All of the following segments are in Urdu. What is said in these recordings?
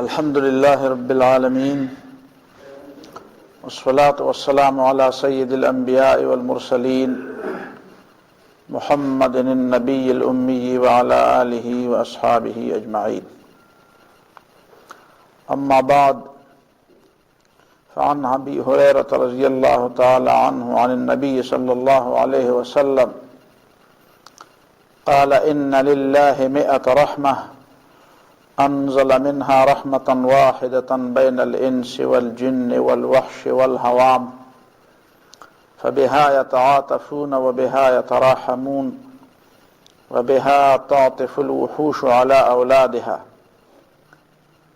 الحمد لله رب العالمين والصلاة والسلام على سيد الأنبياء والمرسلين محمد النبي الأمي وعلى آله وأصحابه أجمعين. أما بعد، فعن أبي هريرة رضي الله تعالى عنه عن النبي صلى الله عليه وسلم قال: إن لله 100 رحمة أنزل منها رحمة واحدة بين الإنس والجن والوحش والهوام، فبها يتعاطفون وبها يتراحمون وبها تعطف الوحوش على أولادها،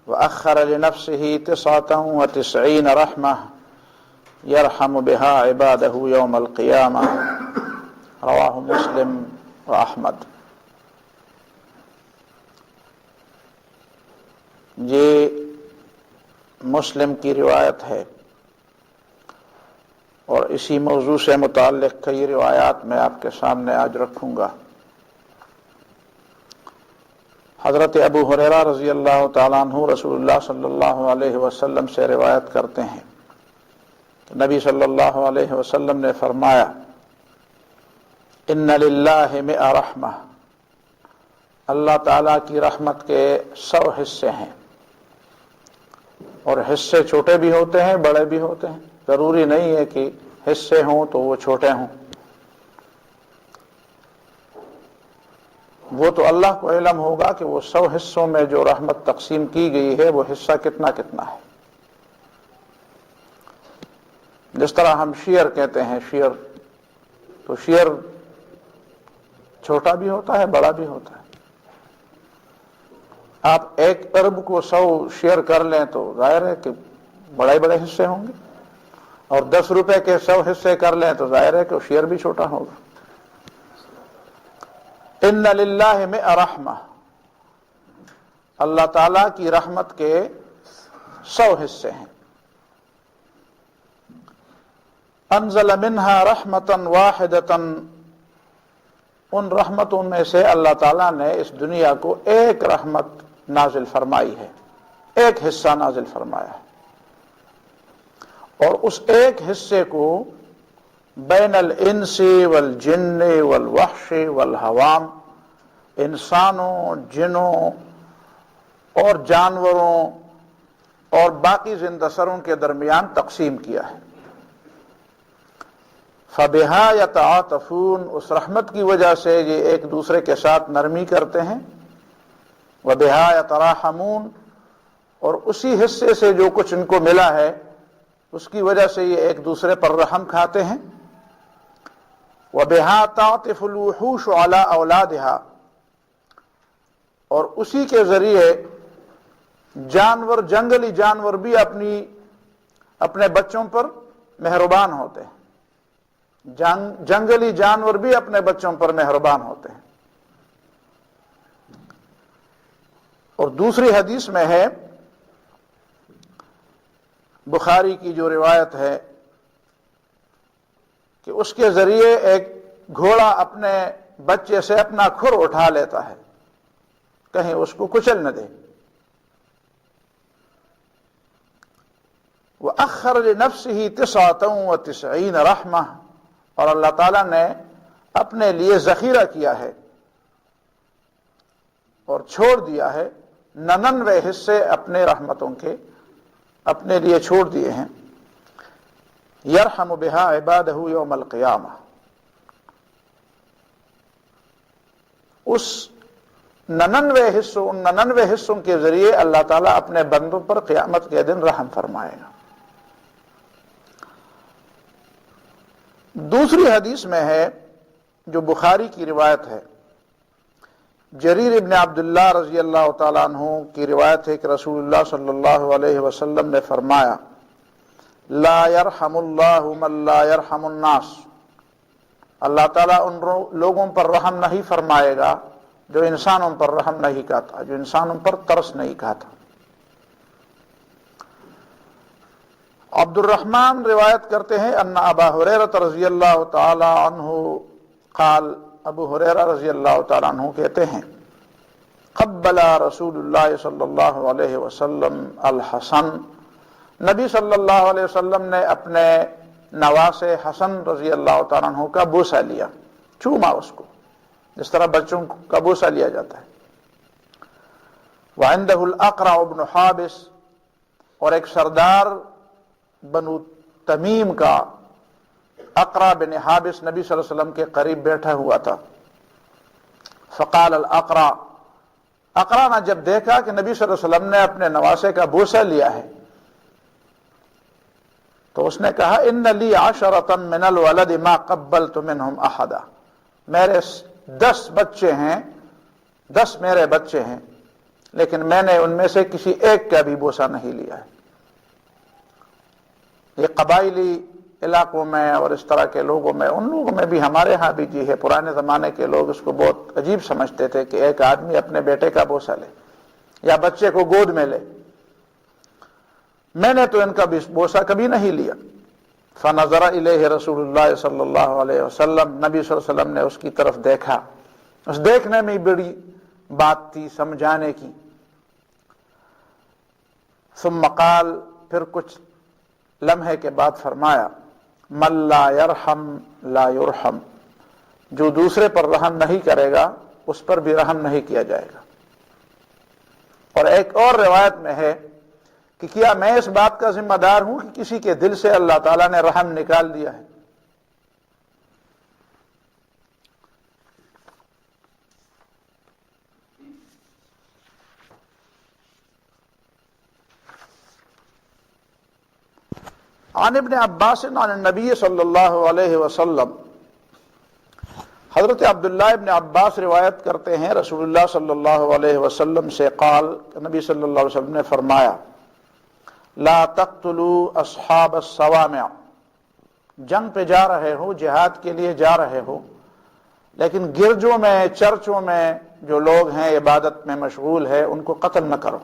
وأخر لنفسه 99 رحمة يرحم بها عباده يوم القيامة. رواه مسلم وأحمد. یہ مسلم کی روایت ہے اور اسی موضوع سے متعلق کئی روایات میں آپ کے سامنے آج رکھوں گا. حضرت ابو ہریرہ رضی اللہ تعالیٰ عنہ رسول اللہ صلی اللہ علیہ وسلم سے روایت کرتے ہیں کہ نبی صلی اللہ علیہ وسلم نے فرمایا: ان للہ 100 رحمہ، اللہ تعالیٰ کی رحمت کے 100 حصے ہیں، اور حصے چھوٹے بھی ہوتے ہیں بڑے بھی ہوتے ہیں. ضروری نہیں ہے کہ حصے ہوں تو وہ چھوٹے ہوں. وہ تو اللہ کو علم ہوگا کہ وہ 100 حصوں میں جو رحمت تقسیم کی گئی ہے وہ حصہ کتنا کتنا ہے. جس طرح ہم شیئر کہتے ہیں، شیئر تو شیئر چھوٹا بھی ہوتا ہے بڑا بھی ہوتا ہے. آپ 1 ارب کو 100 شیئر کر لیں تو ظاہر ہے کہ بڑے بڑے حصے ہوں گے، اور 10 روپے کے 100 حصے کر لیں تو ظاہر ہے کہ شیئر بھی چھوٹا ہوگا. ان للہ 100 رحمہ، اللہ تعالیٰ کی رحمت کے 100 حصے ہیں. انزل منہا رحمتا واحدتا، ان رحمتوں میں سے اللہ تعالیٰ نے اس دنیا کو ایک رحمت نازل فرمائی ہے، ایک حصہ نازل فرمایا ہے، اور اس ایک حصے کو بین الانس والجن والوحش والحوام، انسانوں، جنوں اور جانوروں اور باقی زندہ سروں کے درمیان تقسیم کیا ہے. فَبِهَا يَتَعَاطَفُونَ، اس رحمت کی وجہ سے یہ ایک دوسرے کے ساتھ نرمی کرتے ہیں. وَبِهَا يَتَرَاحَمُونَ، اور اسی حصے سے جو کچھ ان کو ملا ہے اس کی وجہ سے یہ ایک دوسرے پر رحم کھاتے ہیں. وَبِهَا تَعْطِفُ الْوُحُوشُ عَلَىٰ أَوْلَادِهَا، اور اسی کے ذریعے جانور، جنگلی جانور بھی اپنے بچوں پر مہربان ہوتے ہیں. جنگلی جانور بھی اپنے بچوں پر مہربان ہوتے ہیں. اور دوسری حدیث میں ہے، بخاری کی جو روایت ہے، کہ اس کے ذریعے ایک گھوڑا اپنے بچے سے اپنا کھر اٹھا لیتا ہے، کہیں اس کو کچل نہ دے. وَأَخَّرَ لِنَفْسِهِ 99 رحمہ، اور اللہ تعالیٰ نے اپنے لیے ذخیرہ کیا ہے اور چھوڑ دیا ہے 99 حصے اپنے رحمتوں کے اپنے لیے چھوڑ دیے ہیں. یرحم بہا عبادہ یوم القیامہ، اس 99 حصوں، ان 99 حصوں کے ذریعے اللہ تعالیٰ اپنے بندوں پر قیامت کے دن رحم فرمائے گا. دوسری حدیث میں ہے جو بخاری کی روایت ہے، جریر ابن عبداللہ رضی اللہ تعالیٰ عنہ کی روایت ہے کہ رسول اللہ صلی اللہ علیہ وسلم نے فرمایا: لا يرحم اللہ من لا يرحم الناس، اللہ تعالیٰ ان لوگوں پر رحم نہیں فرمائے گا جو انسانوں پر رحم نہیں کھاتا، جو انسانوں پر ترس نہیں کھاتا. عبد الرحمن روایت کرتے ہیں ان ابا ہریرہ رضی اللہ تعالی عنہ قال، ابو ہریرہ رضی اللہ تعالی عنہ کہتے ہیں قبل رسول اللہ صلی اللہ علیہ وسلم الحسن، نبی صلی اللہ علیہ وسلم نے اپنے نواسے حسن رضی اللہ تعالیٰ عنہ کا بوسہ لیا، چوما اس کو، جس طرح بچوں کا بوسہ لیا جاتا ہے۔ وعندہ الاقرع بن حابس، اور ایک سردار بنو تمیم کا اقرع بن حابس نبی صلی اللہ علیہ وسلم کے قریب بیٹھا ہوا تھا۔ فقال الاقرع، اقرع نے جب دیکھا کہ نبی صلی اللہ علیہ وسلم نے اپنے نواسے کا بوسہ لیا ہے تو اس نے کہا ان لی عشرۃ من الولد ما قبلت منہم احدا، میرے 10 بچے ہیں، 10 میرے بچے ہیں، لیکن میں نے ان میں سے کسی ایک کا بھی بوسہ نہیں لیا ہے۔ یہ قبائلی علاقوں میں اور اس طرح کے لوگوں میں، ان لوگوں میں بھی، ہمارے ہاں بھی جی ہے، پرانے زمانے کے لوگ اس کو بہت عجیب سمجھتے تھے کہ ایک آدمی اپنے بیٹے کا بوسہ لے یا بچے کو گود میں لے۔ میں نے تو ان کا بھی بوسہ کبھی نہیں لیا۔ فنظر الیہ رسول اللہ صلی اللہ علیہ وسلم، نبی صلی اللہ علیہ وسلم نے اس کی طرف دیکھا، اس دیکھنے میں بڑی بات تھی سمجھانے کی۔ ثم قال، پھر کچھ لمحے کے بعد فرمایا، من لا یرحم لا یرحم، جو دوسرے پر رحم نہیں کرے گا اس پر بھی رحم نہیں کیا جائے گا۔ اور ایک اور روایت میں ہے کہ کیا میں اس بات کا ذمہ دار ہوں کہ کسی کے دل سے اللہ تعالیٰ نے رحم نکال دیا ہے؟ عن ابن عباس عن النبی صلی اللہ علیہ وسلم، حضرت عبداللہ ابن عباس روایت کرتے ہیں رسول اللہ صلی اللہ علیہ وسلم سے، قال، نبی صلی اللہ علیہ وسلم نے فرمایا، لا تقتلوا اصحاب الصوامع، جنگ پہ جا رہے ہو، جہاد کے لیے جا رہے ہو، لیکن گرجوں میں، چرچوں میں جو لوگ ہیں عبادت میں مشغول ہے ان کو قتل نہ کرو۔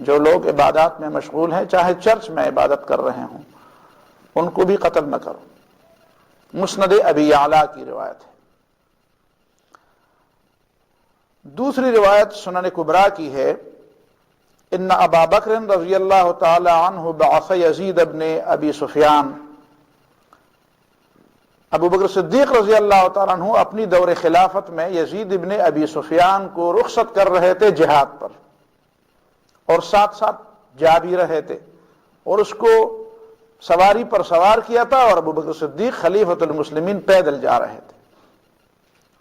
جو لوگ عبادات میں مشغول ہیں، چاہے چرچ میں عبادت کر رہے ہوں، ان کو بھی قتل نہ کرو۔ مسند ابی اعلیٰ کی روایت ہے۔ دوسری روایت سنن کبریٰ کی ہے، ان ابا بکر رضی اللہ تعالی عنہ بعث یزید ابن ابی سفیان، ابو بکر صدیق رضی اللہ تعالیٰ عنہ اپنی دور خلافت میں یزید ابن ابی سفیان کو رخصت کر رہے تھے جہاد پر، اور ساتھ ساتھ جا بھی رہے تھے، اور اس کو سواری پر سوار کیا تھا، اور ابو بکر صدیق خلیفۃ المسلمین پیدل جا رہے تھے۔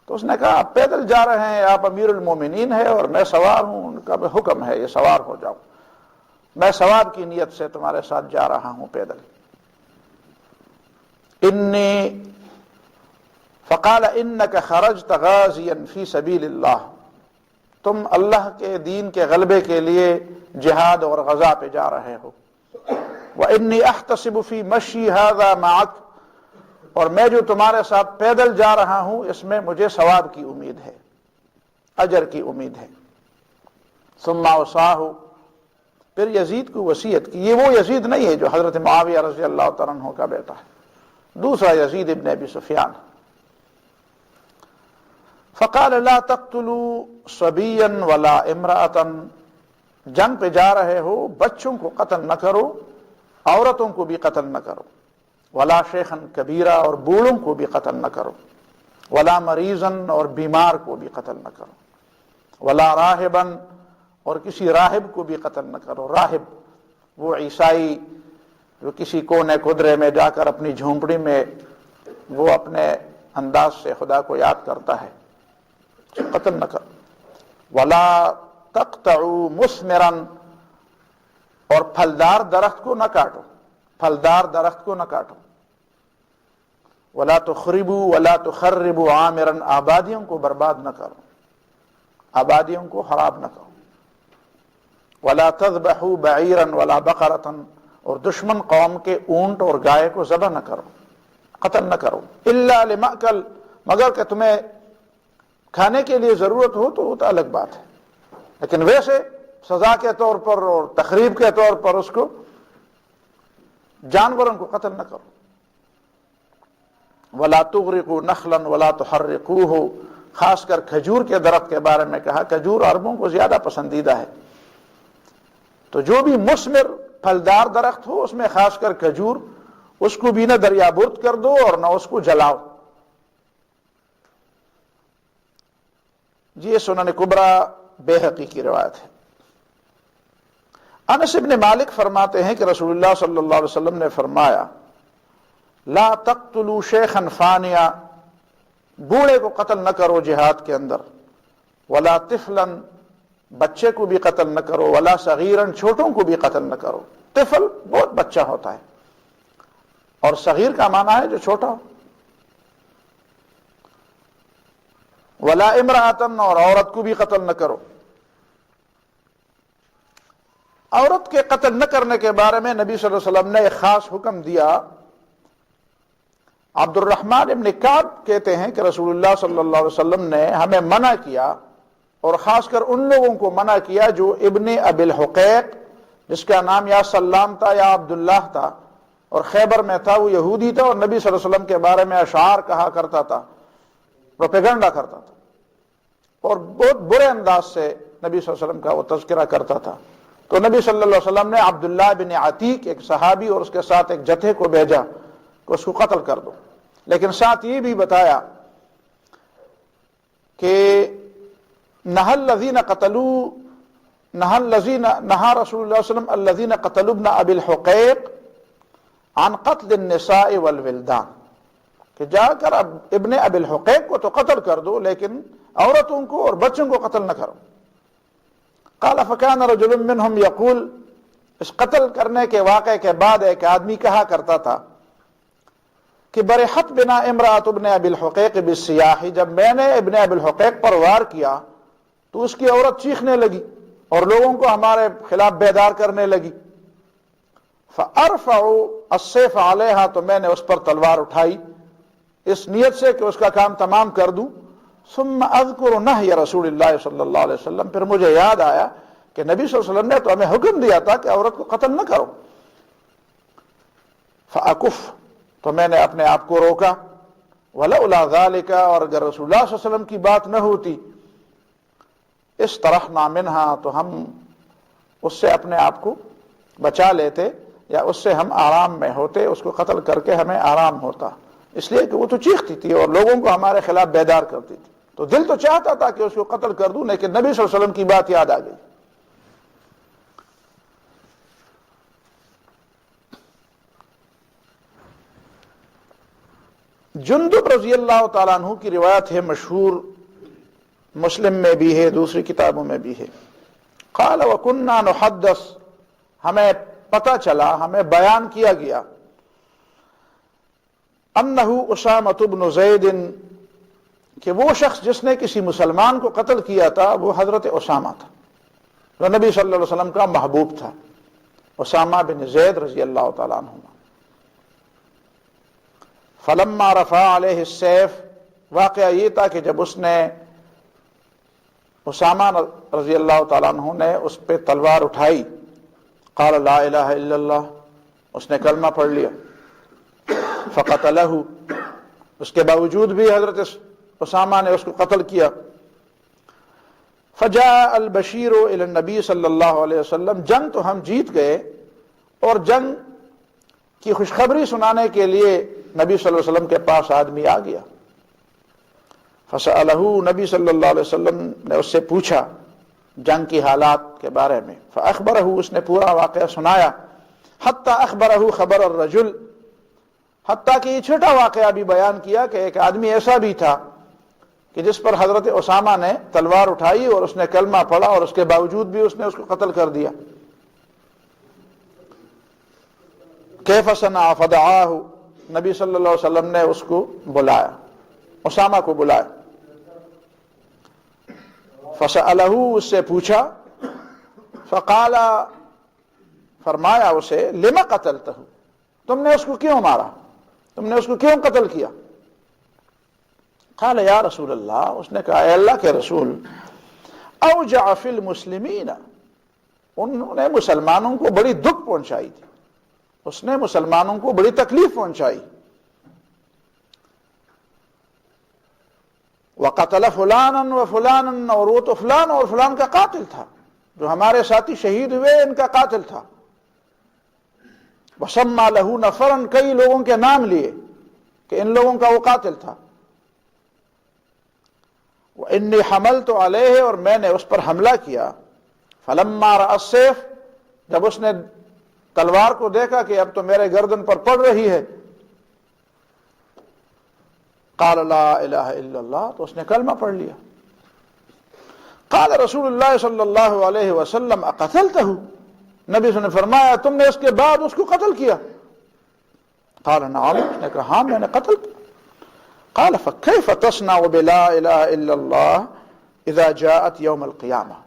تو اس نے کہا آپ پیدل جا رہے ہیں، آپ امیر المومنین ہیں اور میں سوار ہوں، ان کا حکم ہے یہ سوار ہو جاؤ، میں ثواب کی نیت سے تمہارے ساتھ جا رہا ہوں پیدل۔ انی فقال انک خرجت غازیا فی سبیل اللہ، تم اللہ کے دین کے غلبے کے لیے جہاد اور غزا پہ جا رہے ہو۔ وانی احتسب فی مشی ھذا معک، اور میں جو تمہارے ساتھ پیدل جا رہا ہوں اس میں مجھے ثواب کی امید ہے، اجر کی امید ہے۔ ثم اوصاہ، پھر یزید کو وصیت کی۔ یہ وہ یزید نہیں ہے جو حضرت معاویہ رضی اللہ تعالیٰ عنہ کا بیٹا ہے، دوسرا یزید ابن ابی سفیان۔ فقال لا تقتلوا صبیا ولا امرأة، جنگ پہ جا رہے ہو، بچوں کو قتل نہ کرو، عورتوں کو بھی قتل نہ کرو، ولا شیخا کبیرا، اور بوڑھوں کو بھی قتل نہ کرو، ولا مریضا، اور بیمار کو بھی قتل نہ کرو، ولا راہبا، اور کسی راہب کو بھی قتل نہ کرو۔ راہب وہ عیسائی جو کسی کونے قدرے میں جا کر اپنی جھونپڑی میں وہ اپنے انداز سے خدا کو یاد کرتا ہے، قتل نہ کرو۔ ولا تقطعوا مثمرا، اور پھلدار درخت کو نہ کاٹو، پھلدار درخت کو نہ کاٹو۔ ولا تخربوا ولا تخربوا عامرا، آبادیوں کو برباد نہ کرو، آبادیوں کو خراب نہ کرو۔ ولا تذبحوا بعیرا ولا بقرة، اور دشمن قوم کے اونٹ اور گائے کو ذبح نہ کرو، قتل نہ کرو۔ الا لمأکل، مگر کہ تمہیں کھانے کے لیے ضرورت ہو تو وہ تو الگ بات ہے، لیکن ویسے سزا کے طور پر اور تخریب کے طور پر اس کو، جانوروں کو قتل نہ کرو۔ ولا تغرقوا نخلا ولا تحرقوه، خاص کر کھجور کے درخت کے بارے میں کہا کھجور عربوں کو زیادہ پسندیدہ ہے، تو جو بھی مثمر پھلدار درخت ہو اس میں خاص کر کھجور، اس کو بھی نہ دریا برد کر دو اور نہ اس کو جلاؤ۔ یہ سنن کبریٰ بیہقی کی روایت ہے۔ انس بن مالک فرماتے ہیں کہ رسول اللہ صلی اللہ علیہ وسلم نے فرمایا لا تقتلوا شیخا فانیا، بوڑھے کو قتل نہ کرو جہاد کے اندر، ولا طفلا، بچے کو بھی قتل نہ کرو، ولا صغیرا، چھوٹوں کو بھی قتل نہ کرو۔ طفل بہت بچہ ہوتا ہے، اور صغیر کا معنی ہے جو چھوٹا ہو۔ ولا امرأۃ، اور عورت کو بھی قتل نہ کرو۔ عورت کے قتل نہ کرنے کے بارے میں نبی صلی اللہ علیہ وسلم نے ایک خاص حکم دیا۔ عبد الرحمن ابن کعب کہتے ہیں کہ رسول اللہ صلی اللہ علیہ وسلم نے ہمیں منع کیا، اور خاص کر ان لوگوں کو منع کیا جو ابن ابی الحقیق، جس کا نام یا سلام تھا یا عبداللہ تھا، اور خیبر میں تھا، وہ یہودی تھا، اور نبی صلی اللہ علیہ وسلم کے بارے میں اشعار کہا کرتا تھا، پروپیگنڈا کرتا تھا، اور بہت برے انداز سے نبی صلی اللہ علیہ وسلم کا وہ تذکرہ کرتا تھا۔ تو نبی صلی اللہ علیہ وسلم نے عبداللہ بن عتیق، ایک صحابی، اور اس کے ساتھ ایک جتھے کو بھیجا کہ اس کو قتل کر دو، لیکن ساتھ یہ بھی بتایا کہ نہى الذين قتلوا نهى رسول اللہ صلی اللہ علیہ وسلم الذين قتلوا ابن ابی الحقیق عن قتل النساء والولدان، کہ جا کر اب ابن ابی الحقیق کو تو قتل کر دو لیکن عورتوں کو اور بچوں کو قتل نہ کرو۔ قال فكان رجل منهم يقول، اس قتل کرنے کے واقعے کے بعد ایک آدمی کہا کرتا تھا کہ برحت بنا امرأۃ ابن ابی الحقیق بالسیاح، جب میں نے ابن ابی الحقیق پر وار کیا تو اس کی عورت چیخنے لگی اور لوگوں کو ہمارے خلاف بیدار کرنے لگی۔ فارفع السیف علیہا، تو میں نے اس پر تلوار اٹھائی اس نیت سے کہ اس کا کام تمام کر دوں۔ ثم اذکر نہی رسول اللہ صلی اللہ علیہ وسلم، پھر مجھے یاد آیا کہ نبی صلی اللہ علیہ وسلم نے تو ہمیں حکم دیا تھا کہ عورت کو قتل نہ کرو۔ فاکف، تو میں نے اپنے آپ کو روکا۔ ولولا ذالک، اور اگر رسول اللہ صلی اللہ علیہ وسلم کی بات نہ ہوتی، استرحنا منہا، تو ہم اس سے اپنے آپ کو بچا لیتے، یا اس سے ہم آرام میں ہوتے، اس کو قتل کر کے ہمیں آرام ہوتا، اس لیے کہ وہ تو چیختی تھی اور لوگوں کو ہمارے خلاف بیدار کرتی تھی، تو دل تو چاہتا تھا کہ اس کو قتل کر دوں، لیکن نبی صلی اللہ علیہ وسلم کی بات یاد آ گئی۔ جندب رضی اللہ تعالیٰ عنہ کی روایت ہے، مشہور، مسلم میں بھی ہے، دوسری کتابوں میں بھی ہے۔ قال وَكُنَّا نُحَدَّث، ہمیں پتہ چلا، ہمیں بیان کیا گیا، انہو اسامۃ بن زید، کہ وہ شخص جس نے کسی مسلمان کو قتل کیا تھا وہ حضرت اسامہ تھا، جو نبی صلی اللہ علیہ وسلم کا محبوب تھا، اسامہ بن زید رضی اللہ تعالیٰ عنہ۔ فلما رفع علیہ السیف، واقعہ یہ تھا کہ جب اس نے، اسامہ رضی اللہ تعالیٰ عنہ نے اس پہ تلوار اٹھائی، قال لا الہ الا اللہ، اس نے کلمہ پڑھ لیا، فقتلہ، اس کے باوجود بھی حضرت اسامہ نے اس کو قتل کیا۔ فجاء البشیر الی النبی صلی اللہ علیہ وسلم، جنگ تو ہم جیت گئے، اور جنگ کی خوشخبری سنانے کے لیے نبی صلی اللہ علیہ وسلم کے پاس آدمی آ گیا۔ فسألہ، نبی صلی اللہ علیہ وسلم نے اس سے پوچھا جنگ کی حالات کے بارے میں، فأخبرہ، اس نے پورا واقعہ سنایا، حتی اخبرہ خبر الرجل، حتیٰ کہ یہ چھوٹا واقعہ بھی بیان کیا کہ ایک آدمی ایسا بھی تھا کہ جس پر حضرت اسامہ نے تلوار اٹھائی اور اس نے کلمہ پڑھا، اور اس کے باوجود بھی اس نے اس کو قتل کر دیا۔ کیف صنع، فدعاہ، نبی صلی اللہ علیہ وسلم نے اس کو بلایا، اسامہ کو بلایا۔ فسألہ، اس سے پوچھا، فقال، فرمایا اسے، لما قتلتہ، تم نے اس کو کیوں مارا، تم نے اس کو کیوں قتل کیا؟ قال یا رسول اللہ، اس نے کہا اے اللہ کے رسول، اوجع فی المسلمین، انہوں نے مسلمانوں کو بڑی دکھ پہنچائی تھی، اس نے مسلمانوں کو بڑی تکلیف پہنچائی۔ وقتل فلانا وفلانا، اور وہ تو فلان اور فلان کا قاتل تھا، جو ہمارے ساتھی شہید ہوئے ان کا قاتل تھا۔ وسمى له نفرا، کئی لوگوں کے نام لیے کہ ان لوگوں کا وہ قاتل تھا۔ وإني حملت علیہ، اور میں نے اس پر حملہ کیا۔ فلما رأى السيف، جب اس نے تلوار کو دیکھا کہ اب تو میرے گردن پر پڑ رہی ہے، قال لا الہ الا اللہ، تو اس نے کلمہ پڑھ لیا۔ قال رسول اللہ صلی اللہ علیہ وسلم اقتلتہ، نبی صلی اللہ علیہ وسلم نے فرمایا تم نے اس کے بعد اس کو قتل کیا؟ قال نعم، اس نے کہا ہاں میں نے قتل کیا۔ قال فكيف تصنع بلا الہ الا اللہ اذا جاءت یوم القیامہ،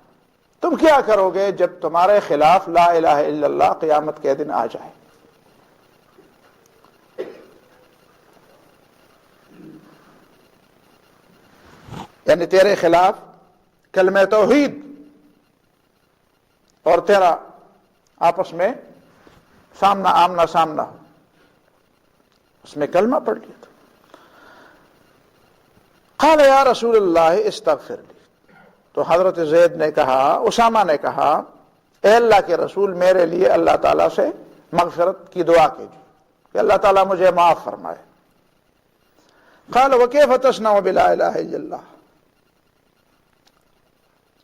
تم کیا کرو گے جب تمہارے خلاف لا الہ الا اللہ قیامت کے دن آ جائے؟ یعنی تیرے خلاف کلمہ توحید اور تیرا آپس میں آمنا سامنا ہو، اس میں کلمہ پڑھ لیا تھا۔ قال یا رسول اللہ استغفر لی، تو حضرت زید نے کہا، اسامہ نے کہا اے اللہ کے رسول میرے لیے اللہ تعالیٰ سے مغفرت کی دعا کیجیے کہ اللہ تعالیٰ مجھے معاف فرمائے۔ قال وکیف تصنع بلا الہ الا اللہ،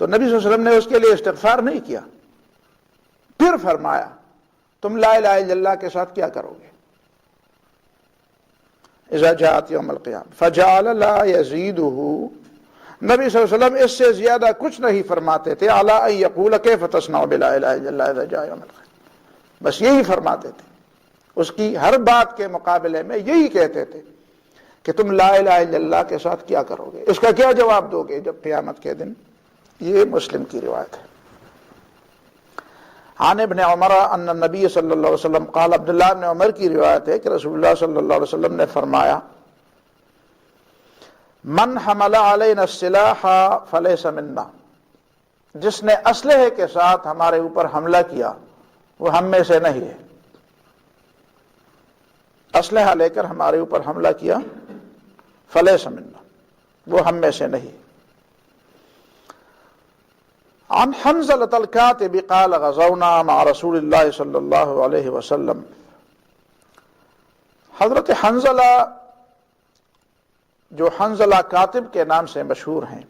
تو نبی صلی اللہ علیہ وسلم نے اس کے لیے استغفار نہیں کیا، پھر فرمایا تم لا الہ الا اللہ کے ساتھ کیا کرو گے؟ اذا جاءت یوم القیامہ فجعل لا یزیدہ، نبی صلی اللہ علیہ وسلم اس سے زیادہ کچھ نہیں فرماتے تھے، علی ان یقول کیف تصنع بلا الہ الا اللہ اذا جاء یوم القیامہ، بس یہی فرماتے تھے، اس کی ہر بات کے مقابلے میں یہی کہتے تھے کہ تم لا الہ الا اللہ کے ساتھ کیا کرو گے، اس کا کیا جواب دو گے جب قیامت کے دن؟ یہ مسلم کی روایت ہے۔ عن ابن عمر ان النبی صلی اللہ علیہ وسلم قال، عبداللہ ابن عمر کی روایت ہے کہ رسول اللہ صلی اللہ علیہ وسلم نے فرمایا من حمل علینا السلاح فلیس منا، جس نے اسلحے کے ساتھ ہمارے اوپر حملہ کیا وہ ہم میں سے نہیں ہے، اسلحہ لے کر ہمارے اوپر حملہ کیا، فلیس منا، وہ ہم میں سے نہیں۔ عن حنظلة الكاتب قال غزونا مع رسول اللہ صلی اللہ علیہ وسلم، حضرت حنظلہ جو حنظلہ کاتب کے نام سے مشہور ہیں،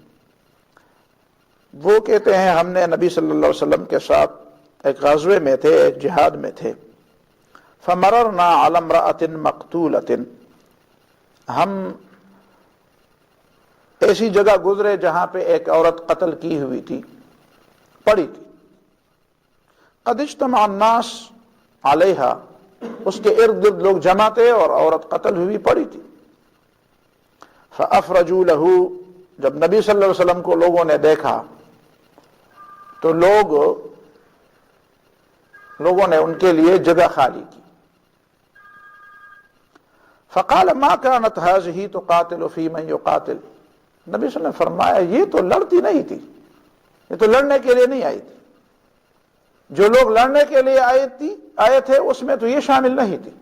وہ کہتے ہیں ہم نے نبی صلی اللہ علیہ وسلم کے ساتھ ایک غزوے میں تھے، ایک جہاد میں تھے، فمررنا علی امرأة مقتولة، ہم ایسی جگہ گزرے جہاں پہ ایک عورت قتل کی ہوئی تھی، پڑی تھی، قد اجتمع الناس علیہا، اس کے ارد گرد لوگ جمع تھے اور عورت قتل ہوئی پڑی تھی۔ فافرجوا له، جب نبی صلی اللہ علیہ وسلم کو لوگوں نے دیکھا تو لوگوں نے ان کے لیے جگہ خالی کی۔ فقال ما كانت هذه تقاتل في من يقاتل، نبی صلی اللہ علیہ وسلم نے فرمایا یہ تو لڑتی نہیں تھی، یہ تو لڑنے کے لیے نہیں آئی تھی، جو لوگ لڑنے کے لیے آئے تھے اس میں تو یہ شامل نہیں تھی،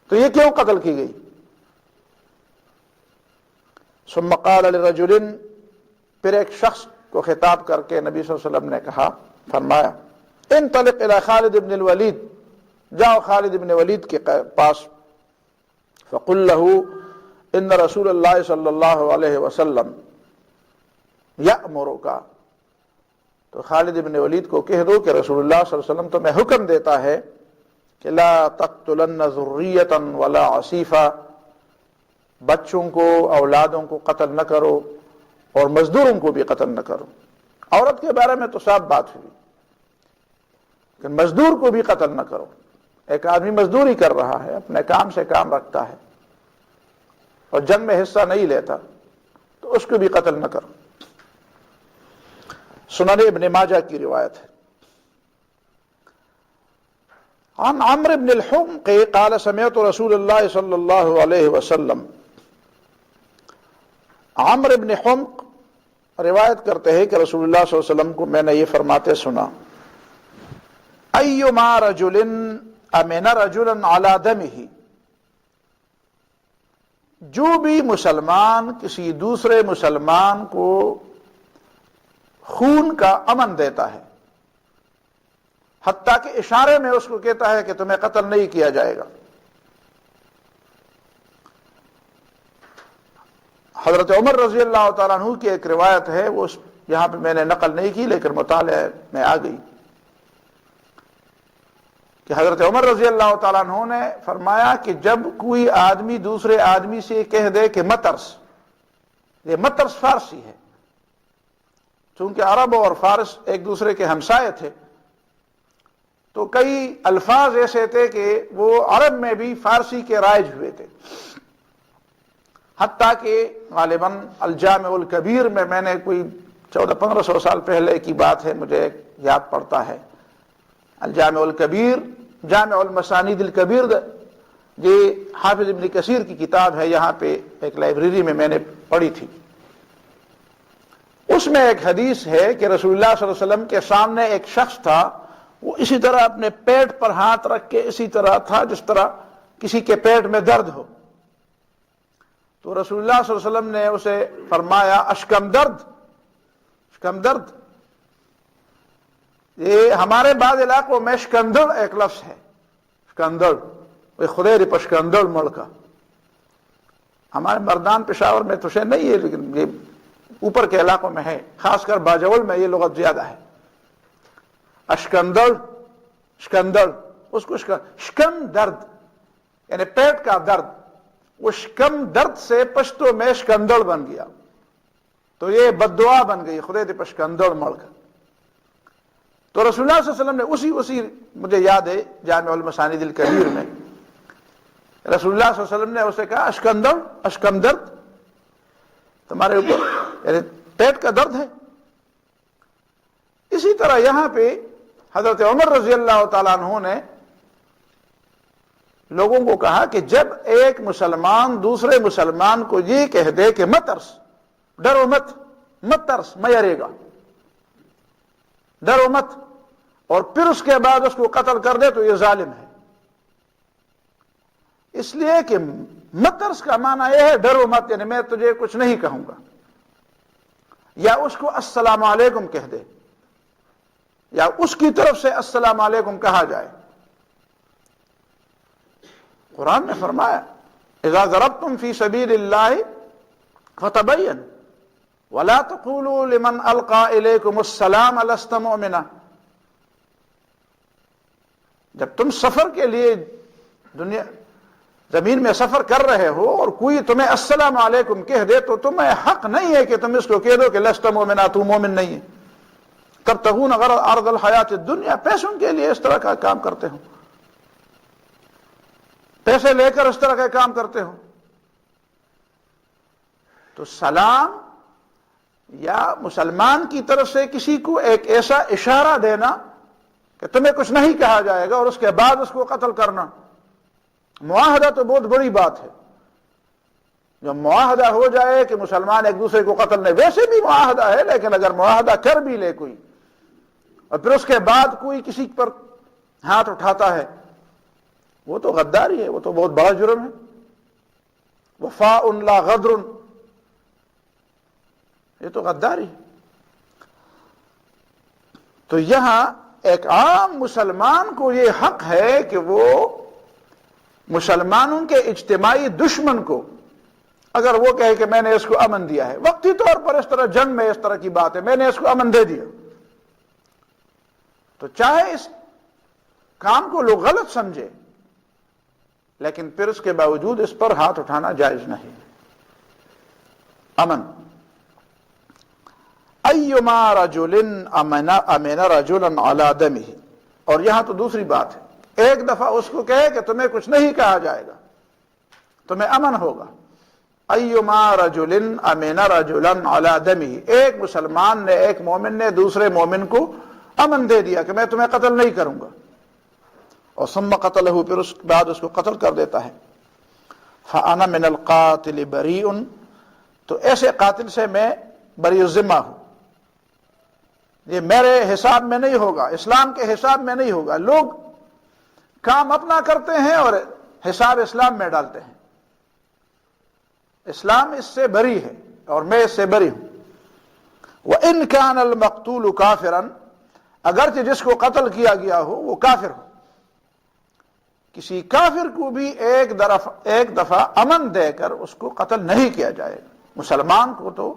تو یہ کیوں قتل کی گئی؟ ثم قال لرجل، پھر ایک شخص کو خطاب کر کے نبی صلی اللہ علیہ وسلم نے کہا، فرمایا انطلق الى خالد بن الولید، جاؤ خالد بن ولید کے پاس، فقل له ان رسول اللہ صلی اللہ علیہ وسلم یأمرک، تو خالد بن ولید کو کہہ دو کہ رسول اللہ صلی اللہ علیہ وسلم تمہیں حکم دیتا ہے کہ لا تقتلن ذریۃ ولا عصیفا، بچوں کو اولادوں کو قتل نہ کرو اور مزدوروں کو بھی قتل نہ کرو۔ عورت کے بارے میں تو صاف بات ہوئی کہ مزدور کو بھی قتل نہ کرو، ایک آدمی مزدوری کر رہا ہے، اپنے کام سے کام رکھتا ہے اور جنگ میں حصہ نہیں لیتا تو اس کو بھی قتل نہ کرو۔ سنن ابن ماجہ کی روایت ہے۔ عن عمرو بن الحمق قال سمعت رسول اللہ صلی اللہ علیہ وسلم، عمرو بن حمق روایت کرتے ہیں کہ رسول اللہ صلی اللہ علیہ وسلم کو میں نے یہ فرماتے سنا، ایما رجل امن رجلا علی دمہ، جو بھی مسلمان کسی دوسرے مسلمان کو خون کا امن دیتا ہے، حتیٰ کہ اشارے میں اس کو کہتا ہے کہ تمہیں قتل نہیں کیا جائے گا. حضرت عمر رضی اللہ تعالیٰ عنہ کی ایک روایت ہے، وہ یہاں پہ میں نے نقل نہیں کی لیکن مطالعہ میں آ گئی، کہ حضرت عمر رضی اللہ تعالیٰ عنہ نے فرمایا کہ جب کوئی آدمی دوسرے آدمی سے کہہ دے کہ مترس، یہ مترس فارسی ہے، چونکہ عرب اور فارس ایک دوسرے کے ہمسائے تھے، تو کئی الفاظ ایسے تھے کہ وہ عرب میں بھی فارسی کے رائج ہوئے تھے. حتیٰ کہ غالباً الجامع الکبیر میں نے کوئی 1400-1500 سال پہلے کی بات ہے، مجھے یاد پڑتا ہے، الجامع الکبیر، جامع المسانید الکبیر، یہ حافظ ابن کثیر کی کتاب ہے، یہاں پہ ایک لائبریری میں نے پڑھی تھی. اس میں ایک حدیث ہے کہ رسول اللہ صلی اللہ علیہ وسلم کے سامنے ایک شخص تھا، وہ اسی طرح اپنے پیٹ پر ہاتھ رکھ کے اسی طرح تھا جس طرح کسی کے پیٹ میں درد ہو. تو رسول اللہ صلی اللہ علیہ وسلم نے اسے فرمایا اشکم درد، اشکم درد. یہ ہمارے بعض علاقوں میں شکندر ایک لفظ ہے، شکندر، خدیر پشکندر ملکہ. ہمارے مردان پشاور میں تو شے نہیں ہے، لیکن یہ اوپر کے علاقوں میں ہے، خاص کر باجول میں یہ لغت زیادہ ہے. اشکندر، شکندر، اس کو شکم درد یعنی پیٹ کا درد، وہ شکم درد سے پشتو میں شکندر بن گیا، تو یہ بد دعا بن گئی، خدیر پشکندر ملکہ. تو رسول اللہ صلی اللہ علیہ وسلم نے اسی مجھے یاد ہے جامع المسانید الکبیر میں رسول اللہ صلی اللہ علیہ وسلم نے اسے کہا اشکندر، اشکم درد، تمہارے اوپر یعنی پیٹ کا درد ہے. اسی طرح یہاں پہ حضرت عمر رضی اللہ تعالیٰ عنہ نے لوگوں کو کہا کہ جب ایک مسلمان دوسرے مسلمان کو یہ کہہ دے کہ مت ترس، ڈرو مت، مت ترس، میں ڈرے گا، ڈرو مت، اور پھر اس کے بعد اس کو قتل کر دے تو یہ ظالم ہے. اس لیے کہ مت ترس کا معنی یہ ہے ڈرو مت، یعنی میں تجھے کچھ نہیں کہوں گا، یا اس کو السلام علیکم کہہ دے، یا اس کی طرف سے السلام علیکم کہا جائے. قرآن نے فرمایا اذا ضربتم فی سبیل اللہ فتبین ولا تقولوا لمن القى الیکم السلام لست مؤمنا. جب تم سفر کے لیے دنیا زمین میں سفر کر رہے ہو اور کوئی تمہیں السلام علیکم کہہ دے تو تمہیں حق نہیں ہے کہ تم اس کو کہہ دو کہ لست مؤمنا، تو مومن نہیں ہے. تبتغون عرض الحیات الدنیا، پیسوں کے لیے اس طرح کا کام کرتے ہو، پیسے لے کر اس طرح کا کام کرتے ہو. تو سلام یا مسلمان کی طرف سے کسی کو ایک ایسا اشارہ دینا کہ تمہیں کچھ نہیں کہا جائے گا اور اس کے بعد اس کو قتل کرنا، معاہدہ تو بہت بڑی بات ہے. جو معاہدہ ہو جائے کہ مسلمان ایک دوسرے کو قتل نہیں، ویسے بھی معاہدہ ہے، لیکن اگر معاہدہ کر بھی لے کوئی اور پھر اس کے بعد کوئی کسی پر ہاتھ اٹھاتا ہے، وہ تو غداری ہے، وہ تو بہت بڑا جرم ہے. وفاء لا غدر، یہ تو غداری ہے. تو یہاں ایک عام مسلمان کو یہ حق ہے کہ وہ مسلمانوں کے اجتماعی دشمن کو اگر وہ کہے کہ میں نے اس کو امن دیا ہے، وقتی طور پر اس طرح جنگ میں اس طرح کی بات ہے، میں نے اس کو امن دے دیا، تو چاہے اس کام کو لوگ غلط سمجھے لیکن پھر اس کے باوجود اس پر ہاتھ اٹھانا جائز نہیں. امن. ایما رجل امن رجلا علی دمہ، اور یہاں تو دوسری بات ہے، ایک دفعہ اس کو کہے کہ تمہیں کچھ نہیں کہا جائے گا، تمہیں امن ہوگا. ایما رجل امن رجلا علی دمہ، ایک مسلمان نے، ایک مومن نے دوسرے مومن کو امن دے دیا کہ میں تمہیں قتل نہیں کروں گا، اور ثم قتلہ، پھر اس کے بعد اس کو قتل کر دیتا ہے. فانا من القاتل بریء، تو ایسے قاتل سے میں بری الذمہ ہوں، یہ میرے حساب میں نہیں ہوگا، اسلام کے حساب میں نہیں ہوگا. لوگ کام اپنا کرتے ہیں اور حساب اسلام میں ڈالتے ہیں. اسلام اس سے بری ہے اور میں اس سے بری ہوں۔ وَإِنْ كَانَ الْمَقْتُولُ كَافِرًا، اگرچہ جس کو قتل کیا گیا ہو وہ کافر ہو، کسی کافر کو بھی ایک دفعہ امن دے کر اس کو قتل نہیں کیا جائے گا۔ مسلمان کو تو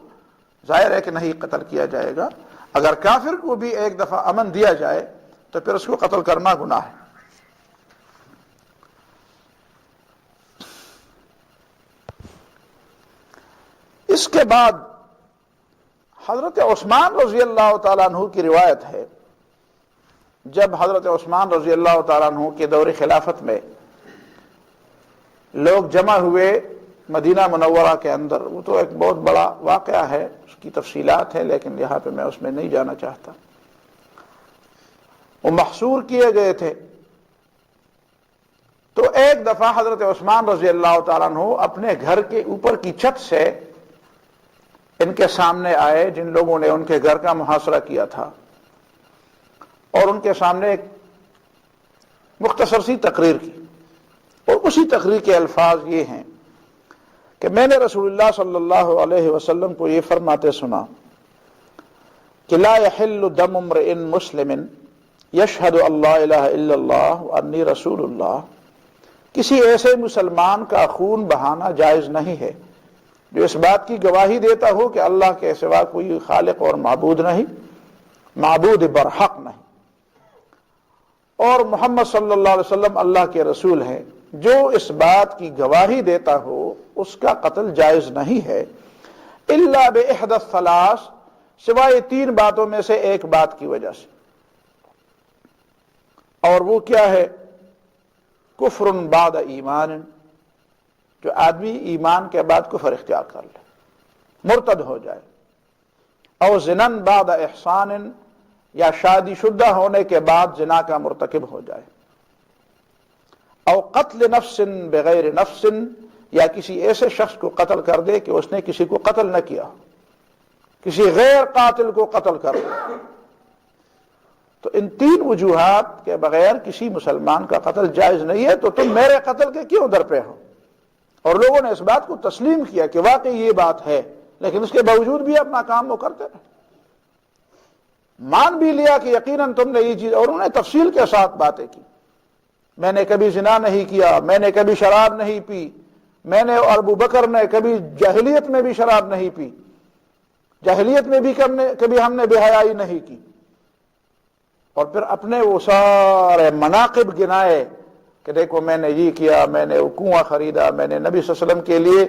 ظاہر ہے کہ نہیں قتل کیا جائے گا، اگر کافر کو بھی ایک دفعہ امن دیا جائے تو پھر اس کو قتل کرنا گناہ ہے۔ اس کے بعد حضرت عثمان رضی اللہ تعالیٰ عنہ کی روایت ہے، جب حضرت عثمان رضی اللہ تعالیٰ عنہ کے دور خلافت میں لوگ جمع ہوئے مدینہ منورہ کے اندر، وہ تو ایک بہت بڑا واقعہ ہے، اس کی تفصیلات ہے، لیکن یہاں پہ میں اس میں نہیں جانا چاہتا۔ وہ محصور کیے گئے تھے، تو ایک دفعہ حضرت عثمان رضی اللہ تعالیٰ عنہ اپنے گھر کے اوپر کی چھت سے ان کے سامنے آئے، جن لوگوں نے ان کے گھر کا محاصرہ کیا تھا، اور ان کے سامنے ایک مختصر سی تقریر کی، اور اسی تقریر کے الفاظ یہ ہیں کہ میں نے رسول اللہ صلی اللہ علیہ وسلم کو یہ فرماتے سنا کہ لا يحل دم امرئ مسلم یشہد اللہ الہ الا اللہ وانی رسول اللہ، کسی ایسے مسلمان کا خون بہانا جائز نہیں ہے جو اس بات کی گواہی دیتا ہو کہ اللہ کے سوا کوئی خالق اور معبود نہیں، معبود برحق نہیں، اور محمد صلی اللہ علیہ وسلم اللہ کے رسول ہیں، جو اس بات کی گواہی دیتا ہو اس کا قتل جائز نہیں ہے، الا باحدى الثلاث، سوائے تین باتوں میں سے ایک بات کی وجہ سے، اور وہ کیا ہے؟ کفر بعد ایمان، جو آدمی ایمان کے بعد کفر اختیار کر لے، مرتد ہو جائے، او زنا بعد احسان، یا شادی شدہ ہونے کے بعد زنا کا مرتکب ہو جائے، او قتل نفس بغیر نفس، یا کسی ایسے شخص کو قتل کر دے کہ اس نے کسی کو قتل نہ کیا، کسی غیر قاتل کو قتل کر دے۔ تو ان تین وجوہات کے بغیر کسی مسلمان کا قتل جائز نہیں ہے، تو تم میرے قتل کے کیوں در پہ ہو؟ اور لوگوں نے اس بات کو تسلیم کیا کہ واقعی یہ بات ہے، لیکن اس کے باوجود بھی اپنا کام وہ کرتے رہے، مان بھی لیا کہ یقیناً تم نے یہ چیز، اور انہوں نے تفصیل کے ساتھ باتیں کی، میں نے کبھی زنا نہیں کیا، میں نے کبھی شراب نہیں پی، میں نے اور ابو بکر نے کبھی جاہلیت میں بھی شراب نہیں پی، جاہلیت میں بھی کبھی ہم نے بے حیائی نہیں کی، اور پھر اپنے وہ سارے مناقب گنائے کہ دیکھو میں نے یہ کیا، میں نے وہ کنواں خریدا، میں نے نبی صلی اللہ علیہ وسلم کے لیے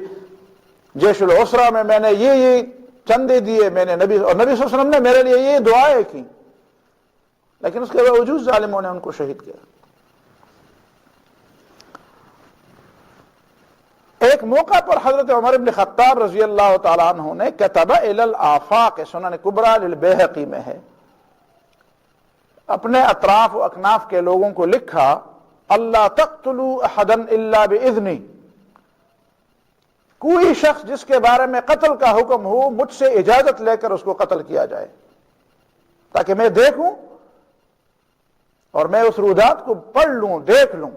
جیش العسرہ میں نے یہ چندے دیے، میں نے نبی صلی اللہ علیہ وسلم نے میرے لیے یہ دعائیں کی، لیکن اس کے باوجود ظالموں نے ان کو شہید کیا۔ ایک موقع پر حضرت عمر بن خطاب رضی اللہ تعالیٰ عنہ نے کتب الی الآفاق، سنن کبریٰ للبیہقی میں ہے، اپنے اطراف و اکناف کے لوگوں کو لکھا، اللہ تقتلوا احدا الا باذنی، کوئی شخص جس کے بارے میں قتل کا حکم ہو مجھ سے اجازت لے کر اس کو قتل کیا جائے، تاکہ میں دیکھوں اور میں اس رودات کو پڑھ لوں، دیکھ لوں۔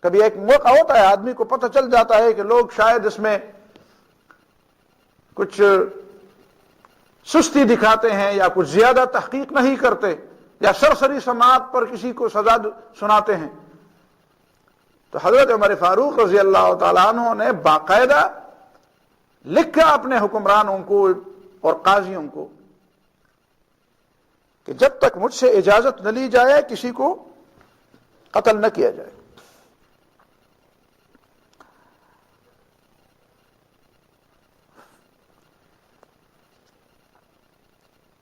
کبھی ایک موقع ہوتا ہے آدمی کو پتہ چل جاتا ہے کہ لوگ شاید اس میں کچھ سستی دکھاتے ہیں یا کچھ زیادہ تحقیق نہیں کرتے یا سرسری سماعت پر کسی کو سزا سناتے ہیں، تو حضرت عمر فاروق رضی اللہ تعالیٰ عنہ نے باقاعدہ لکھا اپنے حکمرانوں کو اور قاضیوں کو کہ جب تک مجھ سے اجازت نہ لی جائے کسی کو قتل نہ کیا جائے۔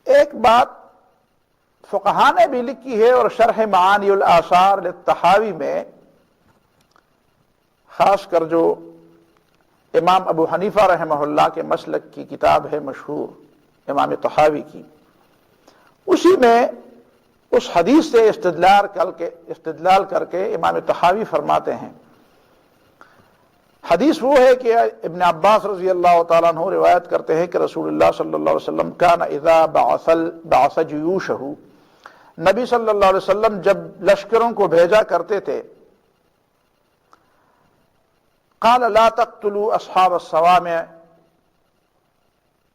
ایک بات فقہاء نے بھی لکھی ہے، اور شرح معانی الآثار للطحاوی میں خاص کر جو امام ابو حنیفہ رحمہ اللہ کے مسلک کی کتاب ہے مشہور امام طحاوی کی، اسی میں اس حدیث سے استدلال کر کے امام طحاوی فرماتے ہیں، حدیث وہ ہے کہ ابن عباس رضی اللہ تعالیٰ عنہ روایت کرتے ہیں کہ رسول اللہ صلی اللہ علیہ وسلم کان اذا بعث جیوشہ، نبی صلی اللہ علیہ وسلم جب لشکروں کو بھیجا کرتے تھے، قال لا تقتلوا اصحاب الصوامع،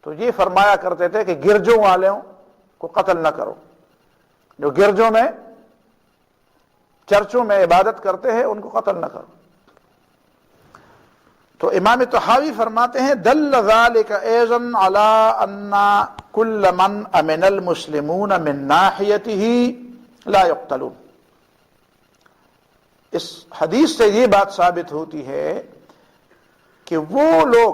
تو یہ فرمایا کرتے تھے کہ گرجوں والوں کو قتل نہ کرو، جو گرجوں میں چرچوں میں عبادت کرتے ہیں ان کو قتل نہ کرو۔ تو امام طحاوی فرماتے ہیں دل ذلك ايضا على ان كل من امن المسلمون من ناحيته لا يقتلون، اس حدیث سے یہ بات ثابت ہوتی ہے کہ وہ لوگ،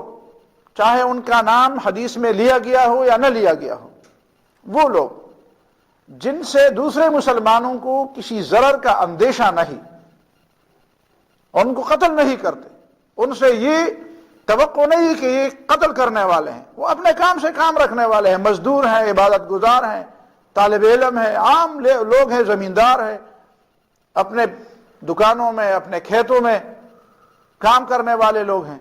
چاہے ان کا نام حدیث میں لیا گیا ہو یا نہ لیا گیا ہو، وہ لوگ جن سے دوسرے مسلمانوں کو کسی ضرر کا اندیشہ نہیں، ان کو قتل نہیں کرتے، ان سے یہ توقع نہیں کہ یہ قتل کرنے والے ہیں، وہ اپنے کام سے کام رکھنے والے ہیں، مزدور ہیں، عبادت گزار ہیں، طالب علم ہیں، عام لوگ ہیں، زمیندار ہیں، اپنے دکانوں میں اپنے کھیتوں میں کام کرنے والے لوگ ہیں۔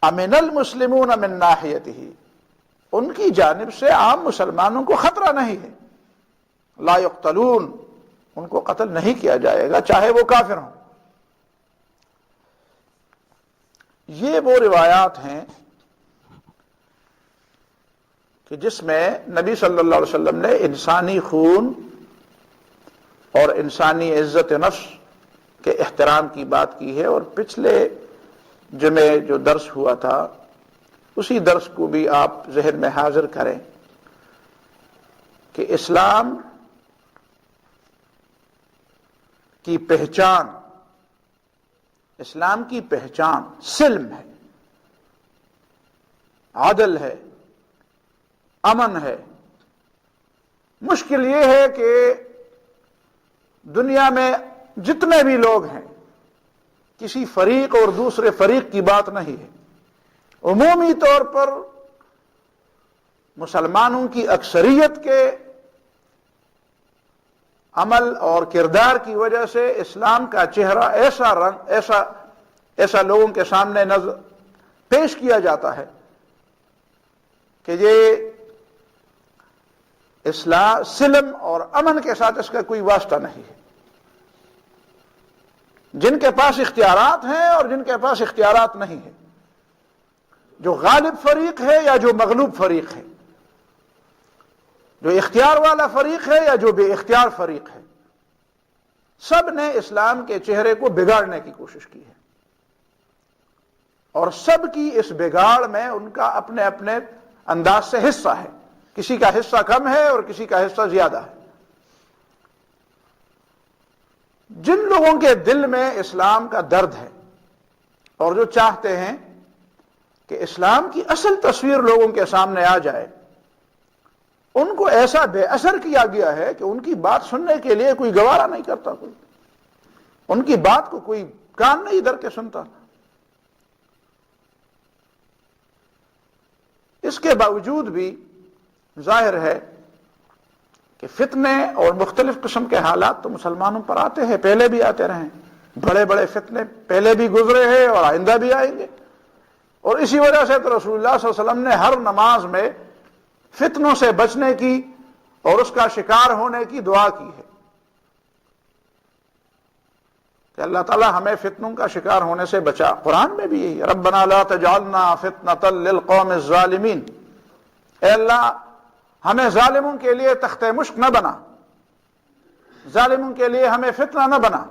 امن المسلمون من ناحیتہ، ان کی جانب سے عام مسلمانوں کو خطرہ نہیں ہے، لا یقتلون، ان کو قتل نہیں کیا جائے گا چاہے وہ کافر ہوں۔ یہ وہ روایات ہیں کہ جس میں نبی صلی اللہ علیہ وسلم نے انسانی خون اور انسانی عزت نفس کے احترام کی بات کی ہے، اور پچھلے جمعے جو درس ہوا تھا اسی درس کو بھی آپ ذہن میں حاضر کریں کہ اسلام کی پہچان، اسلام کی پہچان سلم ہے، عدل ہے، امن ہے۔ مشکل یہ ہے کہ دنیا میں جتنے بھی لوگ ہیں کسی فریق اور دوسرے فریق کی بات نہیں ہے، عمومی طور پر مسلمانوں کی اکثریت کے عمل اور کردار کی وجہ سے اسلام کا چہرہ ایسا لوگوں کے سامنے نظر پیش کیا جاتا ہے کہ یہ اسلام سلم اور امن کے ساتھ اس کا کوئی واسطہ نہیں ہے۔ جن کے پاس اختیارات ہیں اور جن کے پاس اختیارات نہیں ہیں، جو غالب فریق ہے یا جو مغلوب فریق ہے، جو اختیار والا فریق ہے یا جو بے اختیار فریق ہے، سب نے اسلام کے چہرے کو بگاڑنے کی کوشش کی ہے، اور سب کی اس بگاڑ میں ان کا اپنے اپنے انداز سے حصہ ہے، کسی کا حصہ کم ہے اور کسی کا حصہ زیادہ ہے۔ جن لوگوں کے دل میں اسلام کا درد ہے اور جو چاہتے ہیں کہ اسلام کی اصل تصویر لوگوں کے سامنے آ جائے، ان کو ایسا بے اثر کیا گیا ہے کہ ان کی بات سننے کے لیے کوئی گوارا نہیں کرتا، کوئی ان کی بات کو کوئی کان نہیں دھر کے سنتا۔ اس کے باوجود بھی ظاہر ہے کہ فتنے اور مختلف قسم کے حالات تو مسلمانوں پر آتے ہیں، پہلے بھی آتے رہے ہیں، بڑے بڑے فتنے پہلے بھی گزرے ہیں اور آئندہ بھی آئیں گے، اور اسی وجہ سے تو رسول اللہ صلی اللہ علیہ وسلم نے ہر نماز میں فتنوں سے بچنے کی اور اس کا شکار ہونے کی دعا کی ہے کہ اللہ تعالیٰ ہمیں فتنوں کا شکار ہونے سے بچا۔ قرآن میں بھی یہی، ربنا لا تجعلنا فتنة للقوم الظالمین، اے اللہ ہمیں ظالموں کے لیے تخت مشق نہ بنا، ظالموں کے لیے ہمیں فتنہ نہ بنا،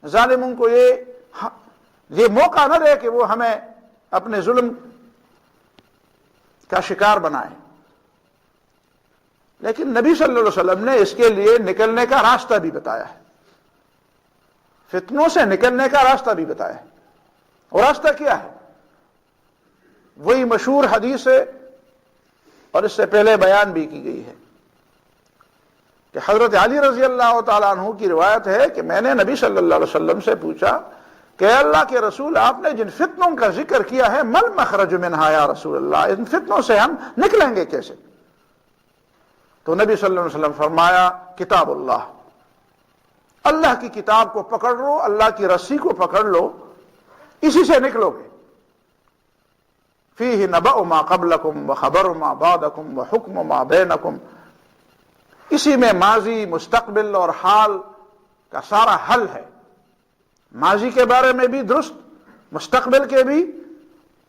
ظالموں کو یہ موقع نہ دے کہ وہ ہمیں اپنے ظلم کا شکار بنائے۔ لیکن نبی صلی اللہ علیہ وسلم نے اس کے لیے نکلنے کا راستہ بھی بتایا ہے، فتنوں سے نکلنے کا راستہ بھی بتایا ہے، اور راستہ کیا ہے؟ وہی مشہور حدیث ہے اور اس سے پہلے بیان بھی کی گئی ہے کہ حضرت علی رضی اللہ تعالیٰ عنہ کی روایت ہے کہ میں نے نبی صلی اللہ علیہ وسلم سے پوچھا کہ اللہ کے رسول، آپ نے جن فتنوں کا ذکر کیا ہے، مل مخرج منہا یا رسول اللہ، ان فتنوں سے ہم نکلیں گے کیسے؟ تو نبی صلی اللہ علیہ وسلم فرمایا کتاب اللہ، اللہ کی کتاب کو پکڑ لو، اللہ کی رسی کو پکڑ لو، اسی سے نکلو گے۔ فیہ نبأ ما قبلکم وخبر ما بعدکم وحکم ما بینکم، اسی میں ماضی، مستقبل اور حال کا سارا حل ہے، ماضی کے بارے میں بھی درست، مستقبل کے بھی،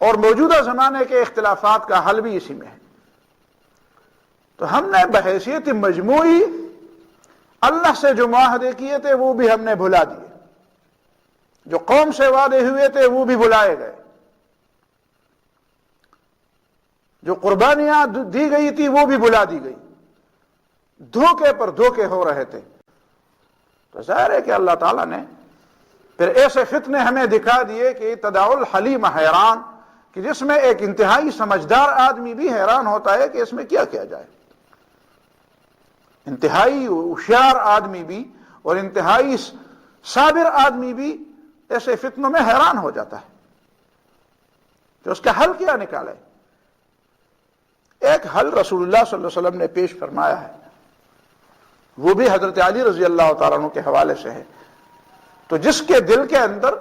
اور موجودہ زمانے کے اختلافات کا حل بھی اسی میں ہے۔ تو ہم نے بحیثیت مجموعی اللہ سے جو معاہدے کیے تھے وہ بھی ہم نے بھلا دیے، جو قوم سے وعدے ہوئے تھے وہ بھی بھلائے گئے، جو قربانیاں دی گئی تھی وہ بھی بھلا دی گئی، دھوکے پر دھوکے ہو رہے تھے۔ تو ظاہر ہے کہ اللہ تعالیٰ نے پھر ایسے فتنے ہمیں دکھا دیے کہ تداعی الحلیم حیران، کہ جس میں ایک انتہائی سمجھدار آدمی بھی حیران ہوتا ہے کہ اس میں کیا کیا جائے، انتہائی ہوشیار آدمی بھی اور انتہائی صابر آدمی بھی ایسے فتنوں میں حیران ہو جاتا ہے کہ اس کا حل کیا نکالے۔ ایک حل رسول اللہ صلی اللہ علیہ وسلم نے پیش فرمایا ہے، وہ بھی حضرت علی رضی اللہ تعالیٰ عنہ کے حوالے سے ہے۔ تو جس کے دل کے اندر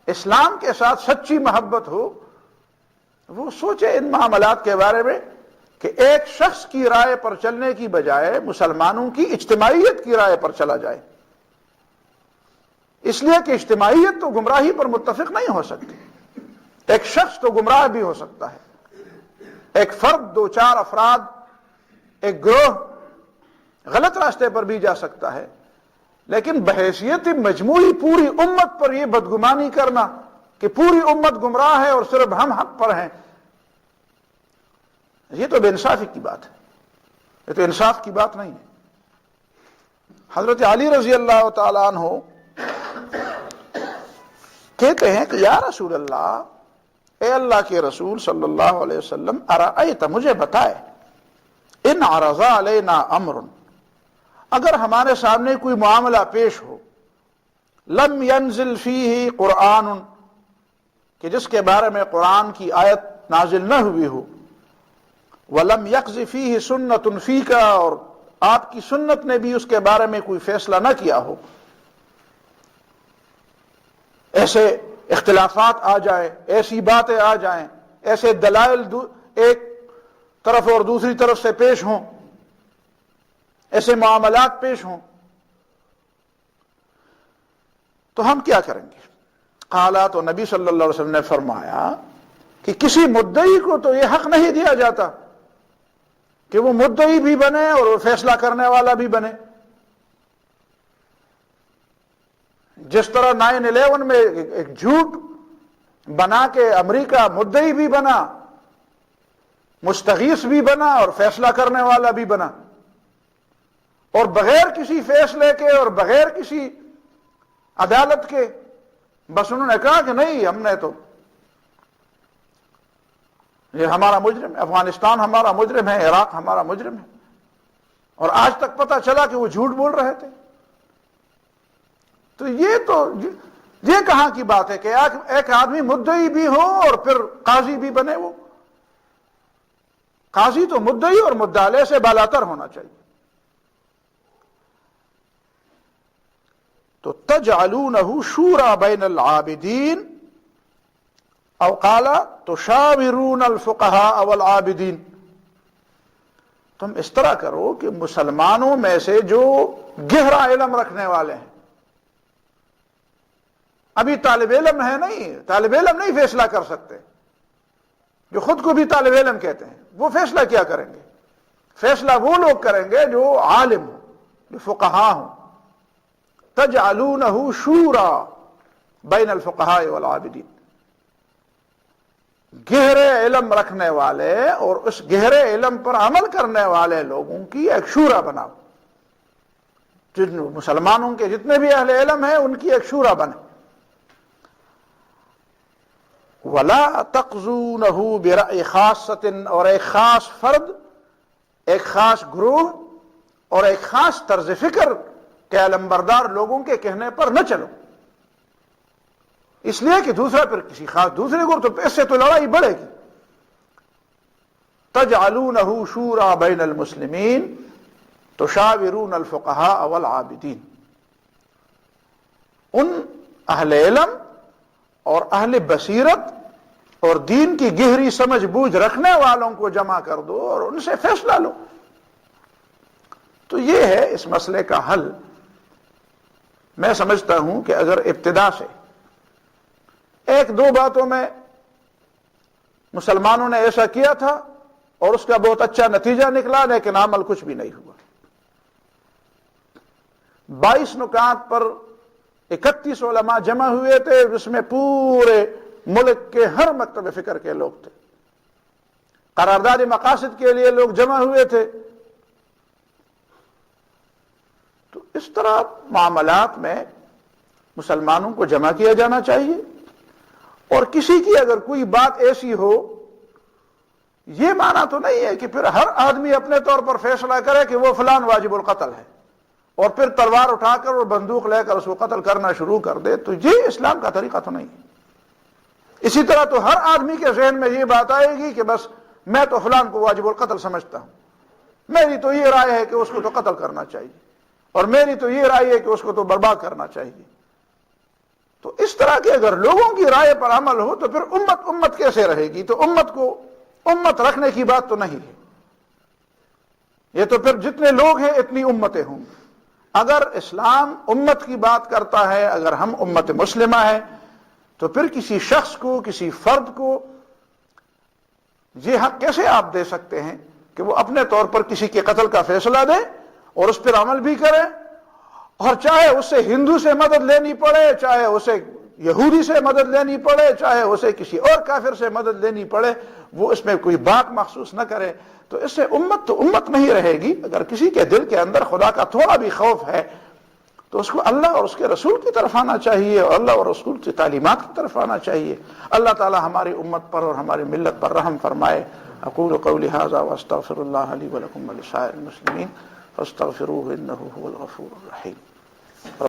اسلام کے ساتھ سچی محبت ہو، وہ سوچے ان معاملات کے بارے میں کہ ایک شخص کی رائے پر چلنے کی بجائے مسلمانوں کی اجتماعیت کی رائے پر چلا جائے، اس لیے کہ اجتماعیت تو گمراہی پر متفق نہیں ہو سکتی، ایک شخص تو گمراہ بھی ہو سکتا ہے، ایک فرد، دو چار افراد، ایک گروہ غلط راستے پر بھی جا سکتا ہے، لیکن بحیثیت مجموعی پوری امت پر یہ بدگمانی کرنا کہ پوری امت گمراہ ہے اور صرف ہم حق پر ہیں، یہ تو بے انصافی کی بات ہے، یہ تو انصاف کی بات نہیں ہے۔ حضرت علی رضی اللہ تعالیٰ عنہ کہتے ہیں کہ یا رسول اللہ، اے اللہ کے رسول صلی اللہ علیہ وسلم، ارأیت، مجھے بتائے، ان عرض علینا امر، اگر ہمارے سامنے کوئی معاملہ پیش ہو، لم ینزل فیہ قرآن، کہ جس کے بارے میں قرآن کی آیت نازل نہ ہوئی ہو، ولم یقض فیہ سنت فیک، اور آپ کی سنت نے بھی اس کے بارے میں کوئی فیصلہ نہ کیا ہو، ایسے اختلافات آ جائیں، ایسی باتیں آ جائیں، ایسے دلائل ایک طرف اور دوسری طرف سے پیش ہوں، ایسے معاملات پیش ہوں، تو ہم کیا کریں گے؟ قالا، تو نبی صلی اللہ علیہ وسلم نے فرمایا کہ کسی مدعی کو تو یہ حق نہیں دیا جاتا کہ وہ مدعی بھی بنے اور وہ فیصلہ کرنے والا بھی بنے۔ جس طرح 9/11 میں ایک جھوٹ بنا کے امریکہ مدعی بھی بنا، مستغیث بھی بنا اور فیصلہ کرنے والا بھی بنا، اور بغیر کسی فیصلے کے اور بغیر کسی عدالت کے بس انہوں نے کہا کہ نہیں، ہم نے تو یہ ہمارا مجرم ہے، افغانستان ہمارا مجرم ہے، عراق ہمارا مجرم ہے، اور آج تک پتہ چلا کہ وہ جھوٹ بول رہے تھے۔ تو یہ کہاں کی بات ہے کہ ایک آدمی مدعی بھی ہو اور پھر قاضی بھی بنے؟ وہ قاضی تو مدعی اور مدعی سے بالاتر ہونا چاہیے۔ تو تجعلونہ شورى بین العابدین، او قال تشاورون الفقہاء والعابدین، تم اس طرح کرو کہ مسلمانوں میں سے جو گہرا علم رکھنے والے ہیں، ابھی طالب علم ہے نہیں، طالب علم نہیں فیصلہ کر سکتے، جو خود کو بھی طالب علم کہتے ہیں، وہ فیصلہ کیا کریں گے؟ فیصلہ وہ لوگ کریں گے جو عالم ہوں، جو فقہا ہوں۔ تجعلونہ شورى بین الفقہاء والعابدین، گہرے علم رکھنے والے اور اس گہرے علم پر عمل کرنے والے لوگوں کی ایک شورا بناؤ، جن مسلمانوں کے جتنے بھی اہل علم ہیں ان کی ایک شورا بنے۔ وَلَا تَقْضُونَهُ بِرَأْيِ خَاصَّةٍ، اور ایک خاص فرد، ایک خاص گروہ اور ایک خاص طرز فکر کے علمبردار لوگوں کے کہنے پر نہ چلو، اس لیے کہ دوسرا پھر کسی خاص دوسرے کو، تو اس سے تو لڑائی بڑھے گی۔ تجعلونہ شورى بین المسلمین تشاورون الفقہاء والعابدین، ان اہل علم اور اہل بصیرت اور دین کی گہری سمجھ بوجھ رکھنے والوں کو جمع کر دو اور ان سے فیصلہ لو۔ تو یہ ہے اس مسئلے کا حل میں سمجھتا ہوں کہ اگر ابتدا سے ایک دو باتوں میں مسلمانوں نے ایسا کیا تھا اور اس کا بہت اچھا نتیجہ نکلا، لیکن عمل کچھ بھی نہیں ہوا۔ 22 نکات پر 31 علماء جمع ہوئے تھے، جس میں پورے ملک کے ہر مکتب فکر کے لوگ تھے، قرارداد مقاصد کے لیے لوگ جمع ہوئے تھے۔ تو اس طرح معاملات میں مسلمانوں کو جمع کیا جانا چاہیے، اور کسی کی اگر کوئی بات ایسی ہو، یہ معنی تو نہیں ہے کہ پھر ہر آدمی اپنے طور پر فیصلہ کرے کہ وہ فلان واجب القتل ہے، اور پھر تلوار اٹھا کر اور بندوق لے کر اس کو قتل کرنا شروع کر دے، تو یہ اسلام کا طریقہ تو نہیں ہے۔ اسی طرح تو ہر آدمی کے ذہن میں یہ بات آئے گی کہ بس میں تو فلان کو واجب القتل سمجھتا ہوں، میری تو یہ رائے ہے کہ اس کو تو قتل کرنا چاہیے، اور میری تو یہ رائے ہے کہ اس کو تو برباد کرنا چاہیے۔ تو اس طرح کے اگر لوگوں کی رائے پر عمل ہو تو پھر امت کیسے رہے گی؟ تو امت رکھنے کی بات تو نہیں ہے، یہ تو پھر جتنے لوگ ہیں اتنی امتیں ہوں گی۔ اگر اسلام امت کی بات کرتا ہے، اگر ہم امت مسلمہ ہیں، تو پھر کسی شخص کو، کسی فرد کو یہ حق کیسے آپ دے سکتے ہیں کہ وہ اپنے طور پر کسی کے قتل کا فیصلہ دے اور اس پر عمل بھی کرے، اور چاہے اسے ہندو سے مدد لینی پڑے، چاہے اسے یہودی سے مدد لینی پڑے، چاہے اسے کسی اور کافر سے مدد لینی پڑے، وہ اس میں کوئی بات محسوس نہ کرے، تو اس سے امت تو امت نہیں رہے گی۔ اگر کسی کے دل کے اندر خدا کا تھوڑا بھی خوف ہے تو اس کو اللہ اور اس کے رسول کی طرف آنا چاہیے، اور اللہ اور رسول کی تعلیمات کی طرف آنا چاہیے۔ اللہ تعالی ہماری امت پر اور ہماری ملت پر رحم فرمائے۔ اقول قولی ھذا واستغفر اللہ لی ولکم ولسائر المسلمین فاستغفروہ انہ ھو الغفور الرحیم۔